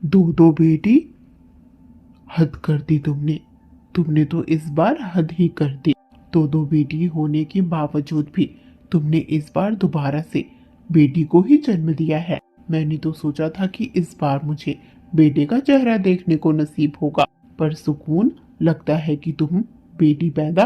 दो दो बेटी, हद कर दी तुमने। तुमने तो इस बार हद ही कर दी। दो दो बेटी होने के बावजूद भी तुमने इस बार दोबारा से बेटी को ही जन्म दिया है। मैंने तो सोचा था कि इस बार मुझे बेटे का चेहरा देखने को नसीब होगा, पर सुकून, लगता है कि तुम बेटी पैदा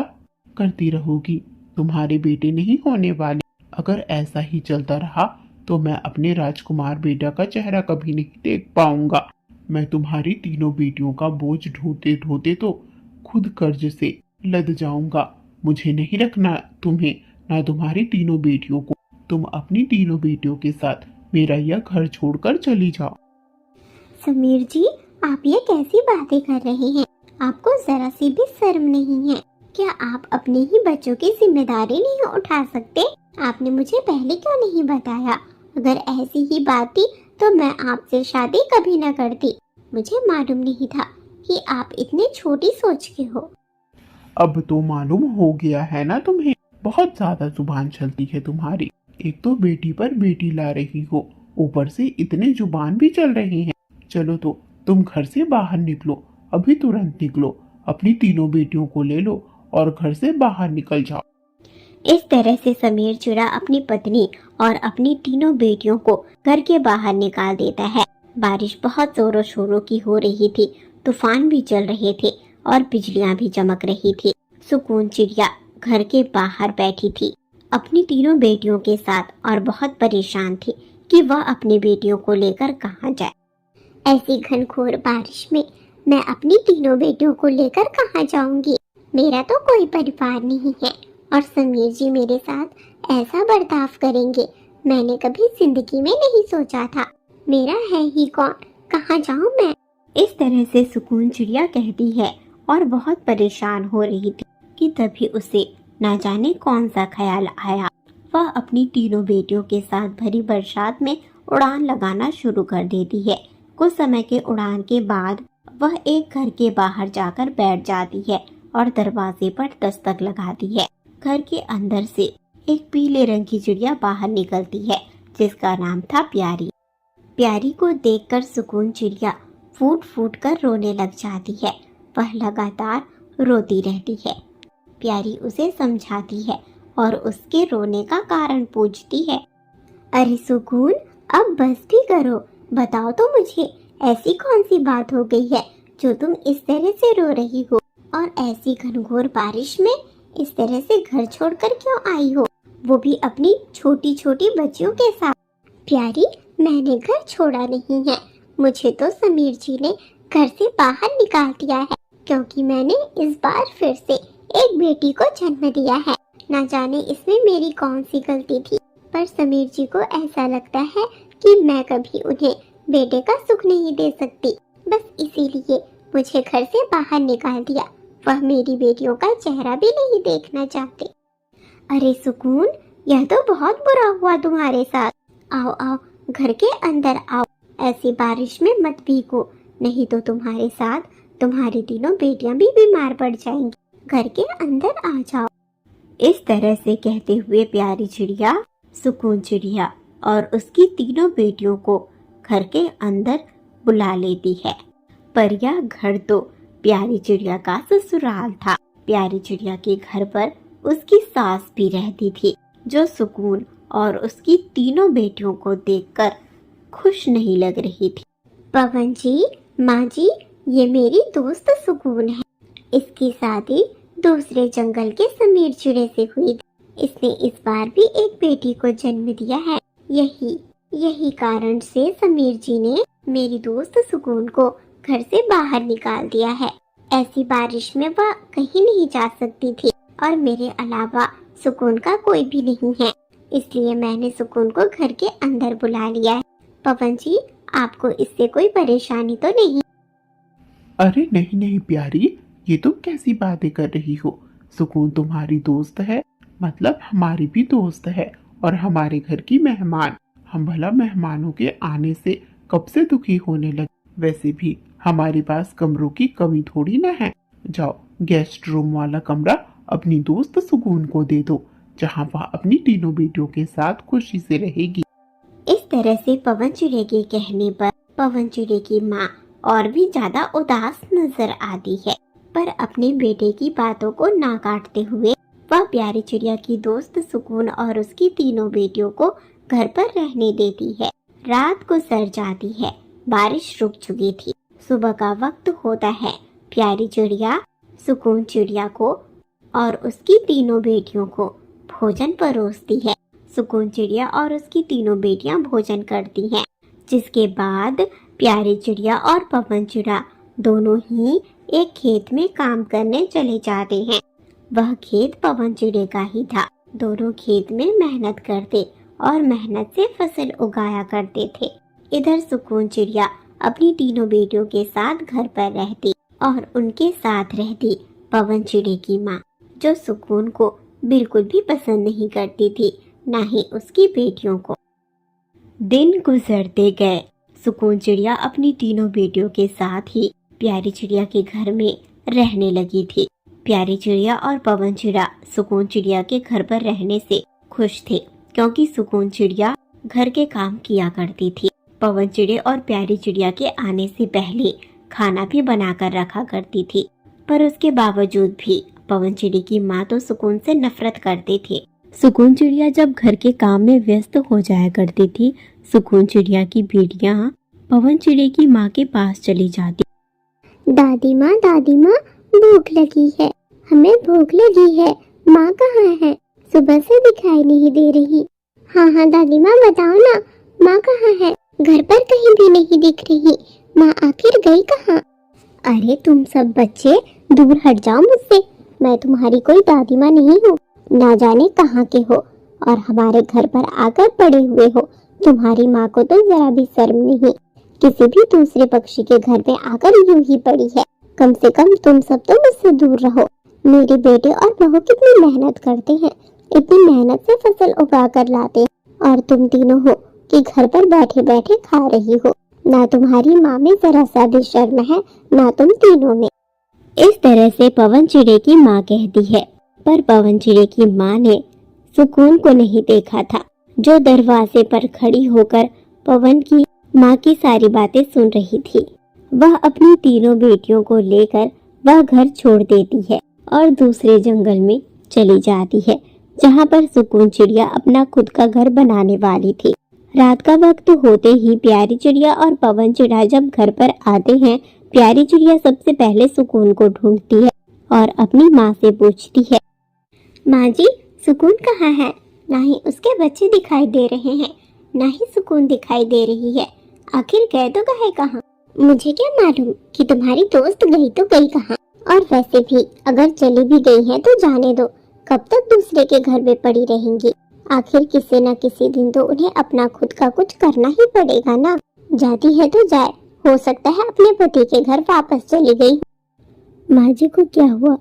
करती रहोगी। तुम्हारे बेटे नहीं होने वाले। अगर ऐसा ही चलता रहा तो मैं अपने राजकुमार बेटा का चेहरा कभी नहीं देख पाऊंगा। मैं तुम्हारी तीनों बेटियों का बोझ ढोते ढोते तो खुद कर्ज से लद जाऊंगा। मुझे नहीं रखना तुम्हें, ना तुम्हारी तीनों बेटियों को। तुम अपनी तीनों बेटियों के साथ मेरा यह घर छोड़कर चली जाओ। समीर जी, आप ये कैसी बातें कर रहे हैं? आपको जरा सी भी शर्म नहीं है? क्या आप अपने ही बच्चों की जिम्मेदारी नहीं उठा सकते? आपने मुझे पहले क्यों नहीं बताया? अगर ऐसी ही बात थी तो मैं आपसे शादी कभी न करती। मुझे मालूम नहीं था कि आप इतने छोटी सोच के हो। अब तो मालूम हो गया है ना तुम्हें। बहुत ज्यादा जुबान चलती है तुम्हारी। एक तो बेटी पर बेटी ला रही हो, ऊपर से इतने जुबान भी चल रही हैं। चलो तो तुम घर से बाहर निकलो, अभी तुरंत निकलो। अपनी तीनों बेटियों को ले लो और घर से बाहर निकल जाओ। इस तरह से समीर चुरा अपनी पत्नी और अपनी तीनों बेटियों को घर के बाहर निकाल देता है। बारिश बहुत जोरों शोरों की हो रही थी, तूफान भी चल रहे थे और बिजलियां भी चमक रही थी। सुकून चिड़िया घर के बाहर बैठी थी अपनी तीनों बेटियों के साथ और बहुत परेशान थी कि वह अपनी बेटियों को लेकर कहाँ जाए। ऐसी घनघोर बारिश में मैं अपनी तीनों बेटियों को लेकर कहाँ जाऊंगी? मेरा तो कोई परिवार नहीं है और समीर जी मेरे साथ ऐसा बर्ताव करेंगे, मैंने कभी जिंदगी में नहीं सोचा था। मेरा है ही कौन, कहाँ जाऊं मैं? इस तरह से सुकून चिड़िया कहती है और बहुत परेशान हो रही थी कि तभी उसे न जाने कौन सा ख्याल आया। वह अपनी तीनों बेटियों के साथ भरी बरसात में उड़ान लगाना शुरू कर देती है। कुछ समय के उड़ान के बाद वह एक घर के बाहर जाकर बैठ जाती है और दरवाजे पर दस्तक लगाती है। घर के अंदर से एक पीले रंग की चिड़िया बाहर निकलती है जिसका नाम था प्यारी। प्यारी को देखकर सुकून चिड़िया फूट फूट कर रोने लग जाती है। वह लगातार रोती रहती है। प्यारी उसे समझाती है और उसके रोने का कारण पूछती है। अरे सुकून, अब बस भी करो। बताओ तो मुझे, ऐसी कौन सी बात हो गई है जो तुम इस तरह से रो रही हो? और ऐसी घनघोर बारिश में इस तरह से घर छोड़कर क्यों आई हो, वो भी अपनी छोटी छोटी बच्चियों के साथ? प्यारी, मैंने घर छोड़ा नहीं है। मुझे तो समीर जी ने घर से बाहर निकाल दिया है क्योंकि मैंने इस बार फिर से एक बेटी को जन्म दिया है। न जाने इसमें मेरी कौन सी गलती थी, पर समीर जी को ऐसा लगता है कि मैं कभी उन्हें बेटे का सुख नहीं दे सकती। बस इसीलिए मुझे घर से बाहर निकाल दिया। वह मेरी बेटियों का चेहरा भी नहीं देखना चाहते। अरे सुकून, यह तो बहुत बुरा हुआ तुम्हारे साथ। आओ आओ, घर के अंदर आओ। ऐसी बारिश में मत भीगो, नहीं तो तुम्हारे साथ तुम्हारी तीनों बेटियां भी बीमार पड़ जाएंगी। घर के अंदर आ जाओ। इस तरह से कहते हुए प्यारी चिड़िया, सुकून चिड़िया और उसकी तीनों बेटियों को घर के अंदर बुला लेती है। पर यह घर तो प्यारी चिड़िया का ससुराल था। प्यारी चिड़िया के घर पर उसकी सास भी रहती थी जो सुकून और उसकी तीनों बेटियों को देखकर खुश नहीं लग रही थी। पवन जी, माँ जी, ये मेरी दोस्त सुकून है। इसकी शादी दूसरे जंगल के समीर चिड़े से हुई थी। इसने इस बार भी एक बेटी को जन्म दिया है। यही कारण से समीर जी ने मेरी दोस्त सुकून को घर से बाहर निकाल दिया है। ऐसी बारिश में वह कहीं नहीं जा सकती थी और मेरे अलावा सुकून का कोई भी नहीं है, इसलिए मैंने सुकून को घर के अंदर बुला लिया है। पवन जी, आपको इससे कोई परेशानी तो नहीं? अरे नहीं नहीं प्यारी, ये तुम कैसी बातें कर रही हो? सुकून तुम्हारी दोस्त है, मतलब हमारी भी दोस्त है और हमारे घर की मेहमान। हम भला मेहमानों के आने से कब से दुखी होने लगे। वैसे भी हमारे पास कमरों की कमी थोड़ी ना है। जाओ, गेस्ट रूम वाला कमरा अपनी दोस्त सुकून को दे दो, जहाँ वह अपनी तीनों बेटियों के साथ खुशी से रहेगी। इस तरह से पवन चिड़े के कहने पर पवन चिड़िया की माँ और भी ज्यादा उदास नजर आती है, पर अपने बेटे की बातों को ना काटते हुए वह प्यारी चिड़िया की दोस्त सुकून और उसकी तीनों बेटियों को घर पर रहने देती है। रात को सर जाती है, बारिश रुक चुकी थी, सुबह का वक्त होता है। प्यारी चिड़िया सुकून चिड़िया को और उसकी तीनों बेटियों को भोजन परोसती है। सुकून चिड़िया और उसकी तीनों बेटियां भोजन करती हैं, जिसके बाद प्यारी चिड़िया और पवन चिड़िया दोनों ही एक खेत में काम करने चले जाते हैं। वह खेत पवन चिड़िया का ही था। दोनों खेत में मेहनत करते और मेहनत से फसल उगाया करते थे। इधर सुकून चिड़िया अपनी तीनों बेटियों के साथ घर पर रहती और उनके साथ रहती पवन चिड़िया की माँ, जो सुकून को बिल्कुल भी पसंद नहीं करती थी, ना ही उसकी बेटियों को। दिन गुजरते गए। सुकून चिड़िया अपनी तीनों बेटियों के साथ ही प्यारी चिड़िया के घर में रहने लगी थी। प्यारी चिड़िया और पवन चिड़िया सुकून चिड़िया के घर पर रहने से खुश थे, क्योंकि सुकून चिड़िया घर के काम किया करती थी। पवन चिड़िया और प्यारी चिड़िया के आने से पहले खाना भी बनाकर रखा करती थी, पर उसके बावजूद भी पवन चिड़िया की माँ तो सुकून से नफरत करते थे। सुकून चिड़िया जब घर के काम में व्यस्त हो जाया करती थी, सुकून चिड़िया की बेटियां पवन चिड़िया की माँ के पास चली जाती। दादी माँ भूख लगी है, हमें भूख लगी है, माँ कहाँ है? सुबह से दिखाई नहीं दे रही। हाँ दादी माँ बताओ ना, माँ कहाँ है? घर पर कहीं भी नहीं दिख रही, माँ आखिर गई कहाँ? अरे तुम सब बच्चे दूर हट जाओ मुझसे, मैं तुम्हारी कोई दादी माँ नहीं हूँ, ना जाने कहाँ के हो और हमारे घर पर आकर पड़े हुए हो। तुम्हारी माँ को तो जरा भी शर्म नहीं, किसी भी दूसरे पक्षी के घर में आकर यूं ही पड़ी है। कम से कम तुम सब तो मुझसे दूर रहो। मेरे बेटे और बहू कितनी मेहनत करते हैं, इतनी मेहनत से फसल उगा कर लाते हैं और तुम तीनों हो कि घर पर बैठे बैठे खा रही हो। ना तुम्हारी माँ में जरा सा भी शर्म है, ना तुम तीनों में। इस तरह से पवन चिड़िया की माँ कहती है, पर पवन चिड़िया की माँ ने सुकून को नहीं देखा था, जो दरवाजे पर खड़ी होकर पवन की माँ की सारी बातें सुन रही थी। वह अपनी तीनों बेटियों को लेकर वह घर छोड़ देती है और दूसरे जंगल में चली जाती है, जहाँ पर सुकून चिड़िया अपना खुद का घर बनाने वाली थी। रात का वक्त होते ही प्यारी चिड़िया और पवन चिड़िया जब घर पर आते हैं, प्यारी चिड़िया सबसे पहले सुकून को ढूंढती है और अपनी माँ से पूछती है, माँ जी सुकून कहाँ है? ना ही उसके बच्चे दिखाई दे रहे हैं, ना ही सुकून दिखाई दे रही है। आखिर गए तो गए कहाँ? मुझे क्या मालूम कि तुम्हारी दोस्त गई तो गई कहाँ। और वैसे भी अगर चली भी गई है तो जाने दो, कब तक दूसरे के घर में पड़ी रहेंगी। आखिर किसी न किसी दिन तो उन्हें अपना खुद का कुछ करना ही पड़ेगा ना। जाती है तो जाए, हो सकता है अपने पति के घर वापस चली गई। माँ जी को क्या हुआ?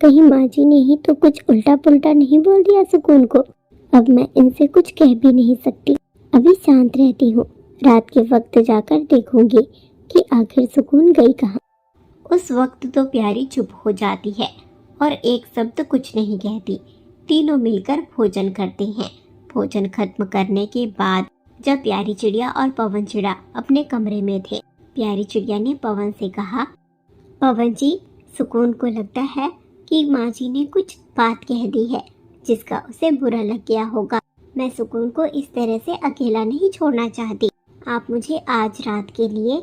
कहीं माँ जी ने ही तो कुछ उल्टा पुल्टा नहीं बोल दिया सुकून को? अब मैं इनसे कुछ कह भी नहीं सकती, अभी शांत रहती हूँ। रात के वक्त जाकर देखूंगी कि आखिर सुकून गई कहाँ। उस वक्त तो प्यारी चुप हो जाती है और एक शब्द कुछ नहीं कहती। तीनों मिलकर भोजन करते हैं। भोजन खत्म करने के बाद जब प्यारी चिड़िया और पवन चिड़िया अपने कमरे में थे, प्यारी चिड़िया ने पवन से कहा, पवन जी, सुकून को लगता है कि माँ जी ने कुछ बात कह दी है जिसका उसे बुरा लग गया होगा। मैं सुकून को इस तरह से अकेला नहीं छोड़ना चाहती। आप मुझे आज रात के लिए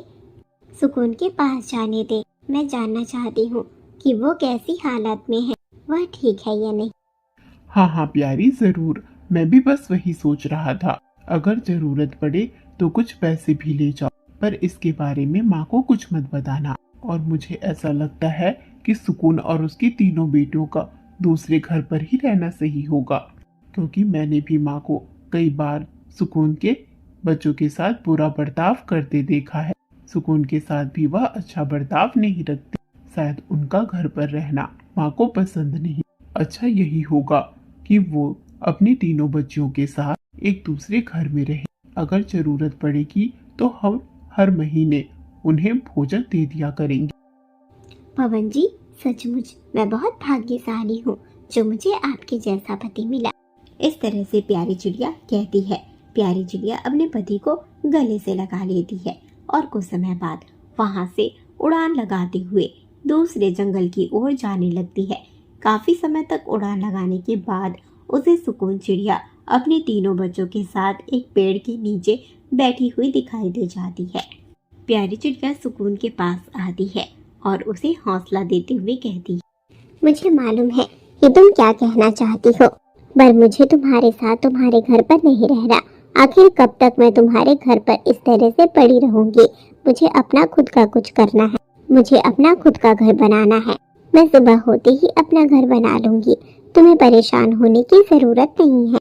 सुकून के पास जाने दें। मैं जानना चाहती हूँ कि वो कैसी हालत में है, वह ठीक है या नहीं। हाँ प्यारी, जरूर। मैं भी बस वही सोच रहा था। अगर जरूरत पड़े तो कुछ पैसे भी ले जाओ, पर इसके बारे में माँ को कुछ मत बताना। और मुझे ऐसा लगता है कि सुकून और उसकी तीनों बेटियों का दूसरे घर पर ही रहना सही होगा, क्योंकि मैंने भी माँ को कई बार सुकून के बच्चों के साथ बुरा बर्ताव करते देखा है। सुकून के साथ भी वह अच्छा बर्ताव नहीं रखती। शायद उनका घर पर रहना माँ को पसंद नहीं। अच्छा यही होगा कि वो अपनी तीनों बच्चियों के साथ एक दूसरे घर में रहे। अगर जरूरत पड़ेगी तो हम हर महीने उन्हें भोजन दे दिया करेंगे। पवन जी, सचमुच मैं बहुत भाग्यशाली हूँ जो मुझे आपके जैसा पति मिला। इस तरह से प्यारी चिड़िया कहती है। प्यारी चिड़िया अपने पति को गले से लगा लेती है और कुछ समय बाद वहां से उड़ान लगाते हुए दूसरे जंगल की ओर जाने लगती है। काफी समय तक उड़ान लगाने के बाद उसे सुकून चिड़िया अपने तीनों बच्चों के साथ एक पेड़ के नीचे बैठी हुई दिखाई दे जाती है। प्यारी चिड़िया सुकून के पास आती है और उसे हौसला देते हुए कहती है, मुझे मालूम है कि तुम क्या कहना चाहती हो, पर मुझे तुम्हारे साथ तुम्हारे घर पर नहीं रहना। आखिर कब तक मैं तुम्हारे घर पर इस तरह से पड़ी रहूंगी। मुझे अपना खुद का कुछ करना है, मुझे अपना खुद का घर बनाना है। मैं सुबह होते ही अपना घर बना लूंगी, तुम्हें परेशान होने की जरूरत नहीं है।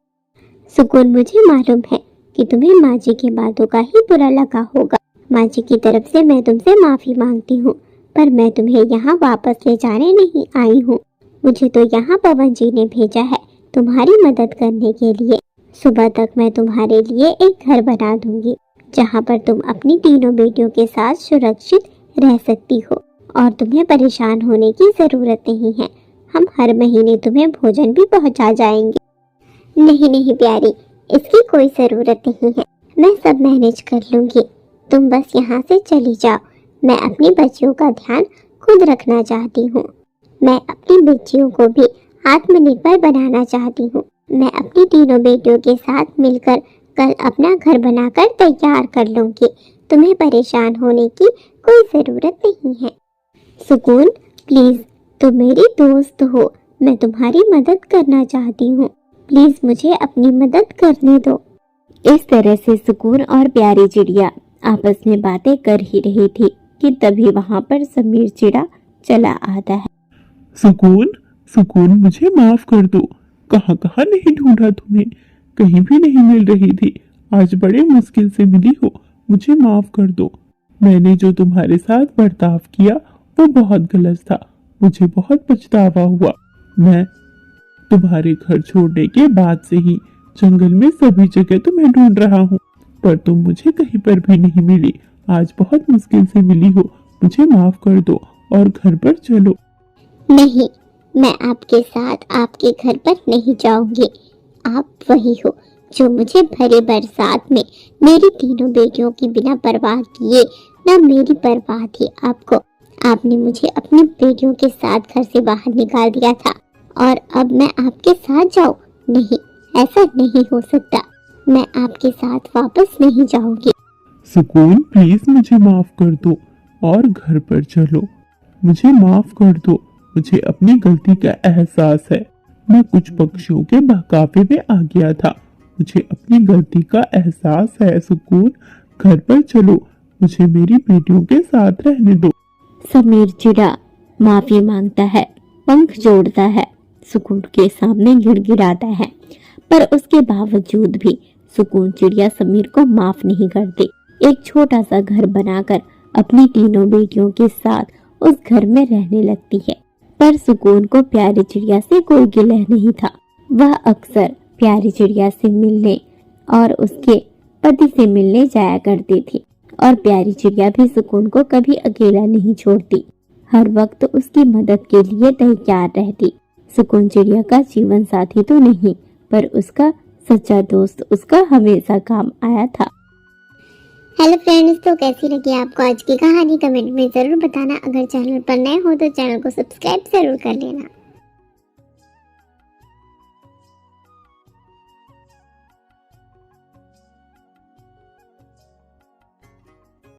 सुकून, मुझे मालूम है कि तुम्हें माँ जी की बातों का ही बुरा लगा होगा। माँ जी की तरफ से मैं तुमसे माफी मांगती हूँ, पर मैं तुम्हें यहाँ वापस ले जाने नहीं आई हूँ। मुझे तो यहाँ पवन जी ने भेजा है तुम्हारी मदद करने के लिए। सुबह तक मैं तुम्हारे लिए एक घर बना दूंगी जहाँ पर तुम अपनी तीनों बेटियों के साथ सुरक्षित रह सकती हो और तुम्हें परेशान होने की जरूरत नहीं है। हम हर महीने तुम्हें भोजन भी पहुँचा जाएंगे। नहीं नहीं प्यारी, इसकी कोई जरूरत नहीं है, मैं सब मैनेज कर लूंगी। तुम बस यहाँ से चली जाओ। मैं अपनी बच्चियों का ध्यान खुद रखना चाहती हूँ। मैं अपनी बच्चियों को भी आत्मनिर्भर बनाना चाहती हूँ। मैं अपनी तीनों बेटियों के साथ मिलकर कल अपना घर बनाकर तैयार कर लूंगी। तुम्हें परेशान होने की कोई जरूरत नहीं है। सुकून, प्लीज, तुम मेरी दोस्त हो, मैं तुम्हारी मदद करना चाहती हूँ। प्लीज मुझे अपनी मदद करने दो। इस तरह से सुकून और प्यारी चिड़िया आपस में बातें कर ही रही थी कि तभी वहां पर समीर चिड़ा चला आता है। सुकून, सुकून, मुझे माफ कर दो। कहाँ कहाँ नहीं ढूंढा तुम्हें, कहीं भी नहीं मिल रही थी। आज बड़े मुश्किल से मिली हो, मुझे माफ कर दो। मैंने जो तुम्हारे साथ बर्ताव किया वो बहुत गलत था, मुझे बहुत पछतावा हुआ। मैं तुम्हारे घर छोड़ने के बाद से ही जंगल में सभी जगह तुम्हें ढूंढ रहा हूँ, पर तुम मुझे कहीं पर भी नहीं मिली। आज बहुत मुश्किल से मिली हो, मुझे माफ कर दो और घर पर चलो। नहीं, मैं आपके साथ आपके घर पर नहीं जाऊंगी। आप वही हो जो मुझे भरे बरसात में मेरी तीनों बेटियों की बिना परवाह किए, ना मेरी परवाह थी आपको। आपने मुझे अपनी बेटियों के साथ घर से बाहर निकाल दिया था और अब मैं आपके साथ जाऊं? नहीं, ऐसा नहीं हो सकता। मैं आपके साथ वापस नहीं जाऊंगी। सुकून, प्लीज मुझे माफ कर दो और घर पर चलो। मुझे माफ कर दो, मुझे अपनी गलती का एहसास है। मैं कुछ पक्षियों के बहकावे में आ गया था, मुझे अपनी गलती का एहसास है। सुकून, घर पर चलो, मुझे मेरी बेटियों के साथ रहने दो। समीर चिड़ा माफी मांगता है, पंख जोड़ता है, सुकून के सामने गिड़गिड़ाता है, पर उसके बावजूद भी सुकून चिड़िया समीर को माफ नहीं करती। एक छोटा सा घर बनाकर अपनी तीनों बेटियों के साथ उस घर में रहने लगती है। पर सुकून को प्यारी चिड़िया से कोई गिलह नहीं था। वह अक्सर प्यारी चिड़िया से मिलने और उसके पति से मिलने जाया करती थी और प्यारी चिड़िया भी सुकून को कभी अकेला नहीं छोड़ती, हर वक्त उसकी मदद के लिए तैयार रहती। सुकून चिड़िया का जीवन साथी तो नहीं, पर उसका सच्चा दोस्त उसका हमेशा काम आया था। हेलो फ्रेंड्स, तो कैसी लगी आपको आज की कहानी? कमेंट में जरूर बताना। अगर चैनल पर नए हो तो चैनल को सब्सक्राइब जरूर कर लेना।